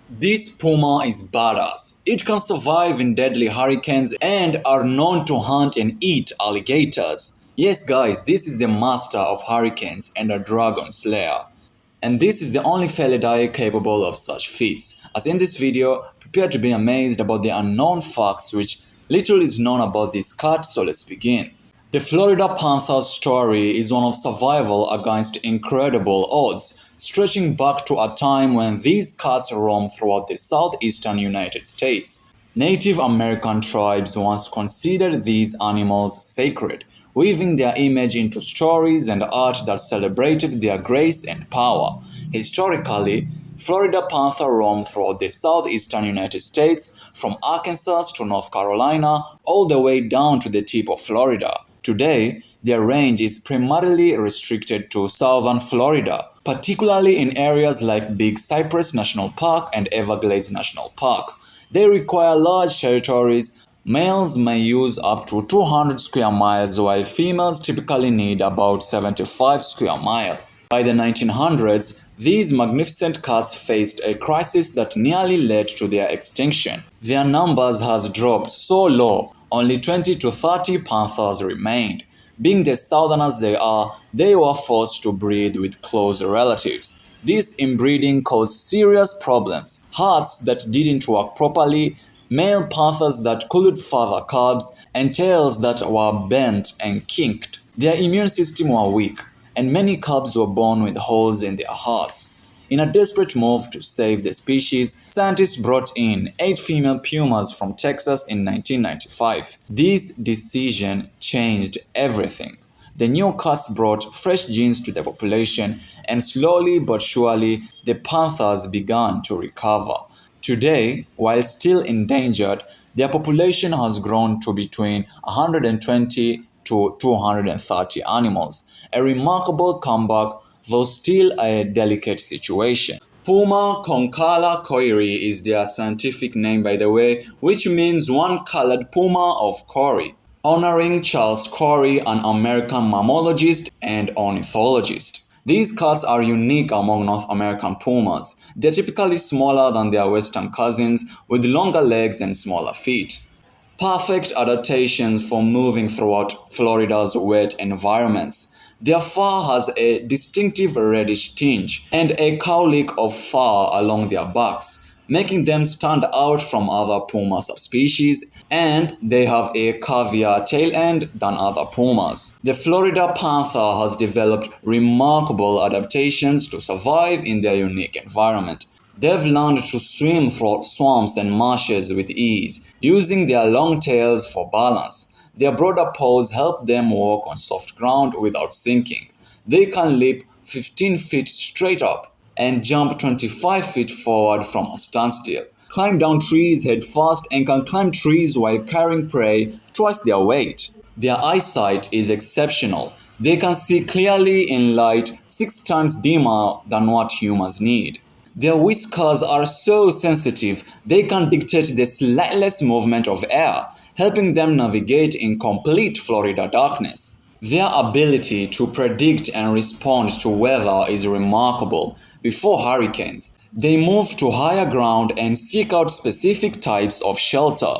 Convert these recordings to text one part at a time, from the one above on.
This puma is badass. It can survive in deadly hurricanes and are known to hunt and eat alligators. Yes guys, this is the master of hurricanes and a dragon slayer. And this is the only felidae capable of such feats. As in this video, prepare to be amazed about the unknown facts which little is known about this cat, so let's begin. The Florida Panther's story is one of survival against incredible odds, stretching back to a time when these cats roamed throughout the southeastern United States. Native American tribes once considered these animals sacred, weaving their image into stories and art that celebrated their grace and power. Historically, Florida Panther roamed throughout the southeastern United States, from Arkansas to North Carolina, all the way down to the tip of Florida. Today, their range is primarily restricted to southern Florida, particularly in areas like Big Cypress National Park and Everglades National Park. They require large territories. Males may use up to 200 square miles while females typically need about 75 square miles. By the 1900s, these magnificent cats faced a crisis that nearly led to their extinction. Their numbers has dropped so low, only 20 to 30 panthers remained. Being the southerners they are, they were forced to breed with close relatives. This inbreeding caused serious problems: hearts that didn't work properly, male panthers that couldn't father cubs, and tails that were bent and kinked. Their immune system were weak, and many cubs were born with holes in their hearts. In a desperate move to save the species, scientists brought in 8 female pumas from Texas in 1995. This decision changed everything. The new cats brought fresh genes to the population, and slowly but surely, the panthers began to recover. Today, while still endangered, their population has grown to between 120 to 230 animals, a remarkable comeback, though still a delicate situation. Puma concala coiri is their scientific name, by the way, which means one-colored puma of Corey, honoring Charles Corey, an American mammologist and ornithologist. These cats are unique among North American pumas. They're typically smaller than their western cousins, with longer legs and smaller feet. Perfect adaptations for moving throughout Florida's wet environments. Their fur has a distinctive reddish tinge and a cowlick of fur along their backs, making them stand out from other puma subspecies, and they have a curvier tail end than other pumas. The Florida Panther has developed remarkable adaptations to survive in their unique environment. They've learned to swim through swamps and marshes with ease, using their long tails for balance. Their broader paws help them walk on soft ground without sinking. They can leap 15 feet straight up and jump 25 feet forward from a standstill, climb down trees head first, and can climb trees while carrying prey twice their weight. Their eyesight is exceptional. They can see clearly in light 6 times dimmer than what humans need. Their whiskers are so sensitive they can dictate the slightest movement of air, helping them navigate in complete Florida darkness. Their ability to predict and respond to weather is remarkable. Before hurricanes, they move to higher ground and seek out specific types of shelter,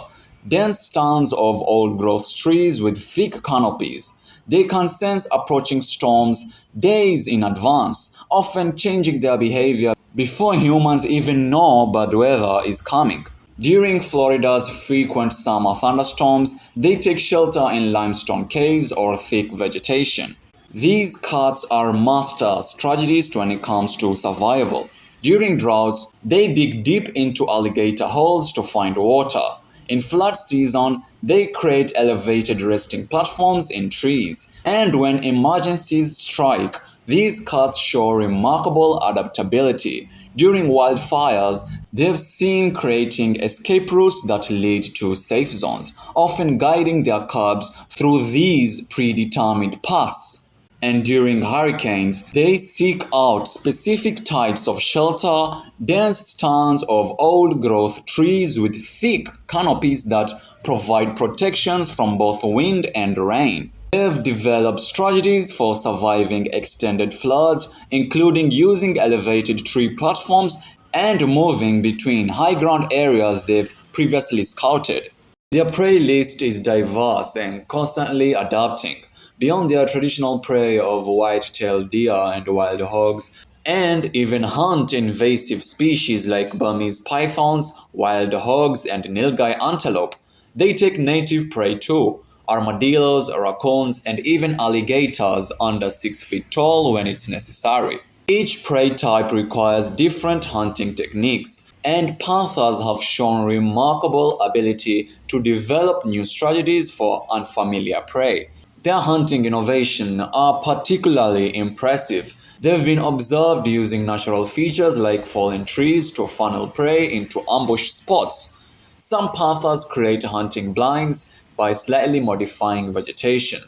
dense stands of old-growth trees with thick canopies. They can sense approaching storms days in advance, often changing their behavior before humans even know bad weather is coming. During Florida's frequent summer thunderstorms, they take shelter in limestone caves or thick vegetation. These cats are master strategists when it comes to survival. During droughts, they dig deep into alligator holes to find water. In flood season, they create elevated resting platforms in trees. And when emergencies strike, these cats show remarkable adaptability. During wildfires, they've seen creating escape routes that lead to safe zones, often guiding their cubs through these predetermined paths. And during hurricanes, they seek out specific types of shelter, dense stands of old-growth trees with thick canopies that provide protections from both wind and rain. They've developed strategies for surviving extended floods, including using elevated tree platforms and moving between high ground areas they've previously scouted. Their prey list is diverse and constantly adapting. Beyond their traditional prey of white-tailed deer and wild hogs, and even hunt invasive species like Burmese pythons, wild hogs, and nilgai antelope. They take native prey too, armadillos, raccoons, and even alligators under 6 feet tall when it's necessary. Each prey type requires different hunting techniques, and panthers have shown remarkable ability to develop new strategies for unfamiliar prey. Their hunting innovations are particularly impressive. They've been observed using natural features like fallen trees to funnel prey into ambush spots. Some panthers create hunting blinds by slightly modifying vegetation,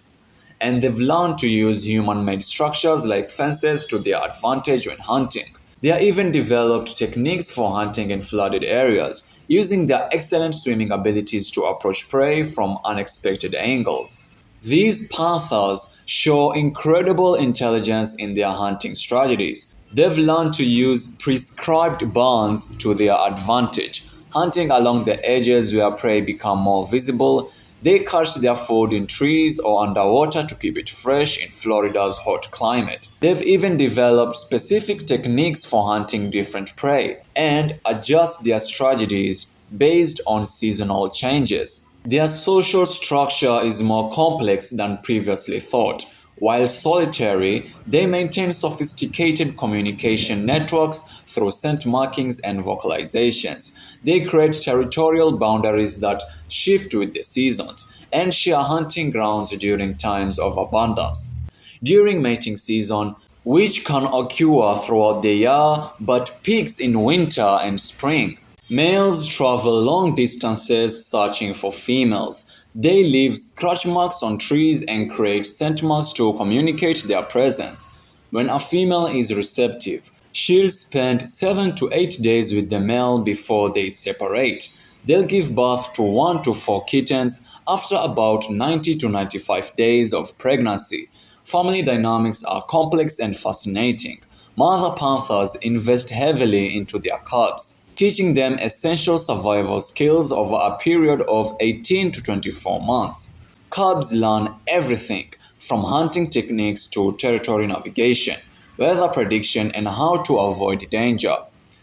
and they've learned to use human-made structures like fences to their advantage when hunting. They have even developed techniques for hunting in flooded areas, using their excellent swimming abilities to approach prey from unexpected angles. These panthers show incredible intelligence in their hunting strategies. They've learned to use prescribed burns to their advantage, hunting along the edges where prey become more visible. They catch their food in trees or underwater to keep it fresh in Florida's hot climate. They've even developed specific techniques for hunting different prey and adjust their strategies based on seasonal changes. Their social structure is more complex than previously thought. While solitary, they maintain sophisticated communication networks through scent markings and vocalizations. They create territorial boundaries that shift with the seasons and share hunting grounds during times of abundance. During mating season, which can occur throughout the year but peaks in winter and spring, males travel long distances searching for females. They leave scratch marks on trees and create scent marks to communicate their presence. When a female is receptive, she'll spend 7 to 8 days with the male before they separate. They'll give birth to 1 to 4 kittens after about 90 to 95 days of pregnancy. Family dynamics are complex and fascinating. Mother panthers invest heavily into their cubs, teaching them essential survival skills over a period of 18 to 24 months. Cubs learn everything from hunting techniques to territory navigation, weather prediction, and how to avoid danger.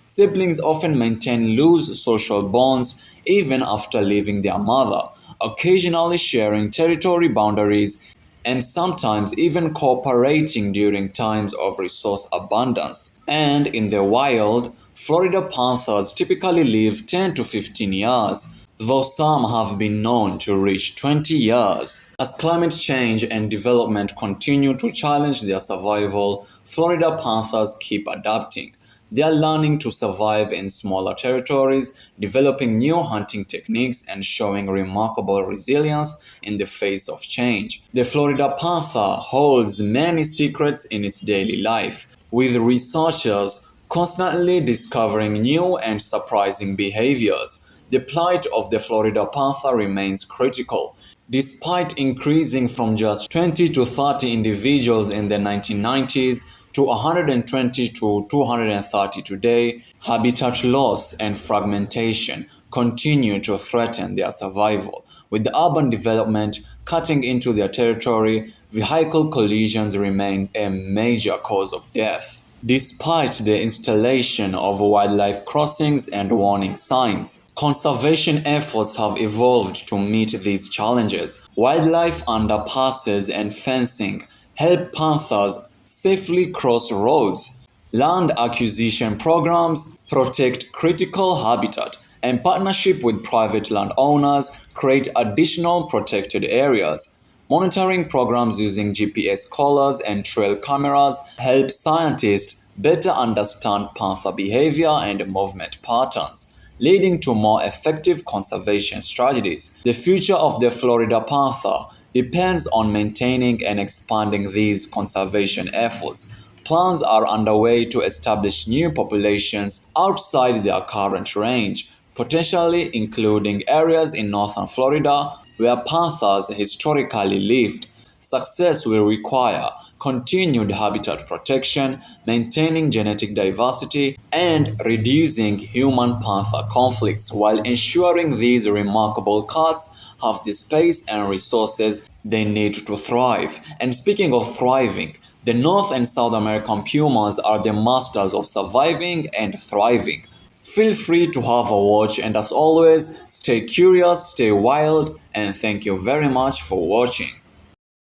Siblings often maintain loose social bonds even after leaving their mother, occasionally sharing territory boundaries and sometimes even cooperating during times of resource abundance. And in the wild, Florida panthers typically live 10 to 15 years, though some have been known to reach 20 years. As climate change and development continue to challenge their survival, Florida panthers keep adapting. They are learning to survive in smaller territories, developing new hunting techniques, and showing remarkable resilience in the face of change. The Florida panther holds many secrets in its daily life, with researchers constantly discovering new and surprising behaviors. The plight of the Florida panther remains critical. Despite increasing from just 20 to 30 individuals in the 1990s to 120 to 230 today, habitat loss and fragmentation continue to threaten their survival. With the urban development cutting into their territory, vehicle collisions remain a major cause of death. Despite the installation of wildlife crossings and warning signs, conservation efforts have evolved to meet these challenges. Wildlife underpasses and fencing help panthers safely cross roads. Land acquisition programs protect critical habitat, and partnership with private landowners create additional protected areas. Monitoring programs using GPS collars and trail cameras help scientists better understand panther behavior and movement patterns, leading to more effective conservation strategies. The future of the Florida panther depends on maintaining and expanding these conservation efforts. Plans are underway to establish new populations outside their current range, potentially including areas in northern Florida where panthers historically lived. Success will require continued habitat protection, maintaining genetic diversity, and reducing human-panther conflicts while ensuring these remarkable cats have the space and resources they need to thrive. And speaking of thriving, the North and South American pumas are the masters of surviving and thriving. Feel free to have a watch, and as always, stay curious, stay wild, and thank you very much for watching.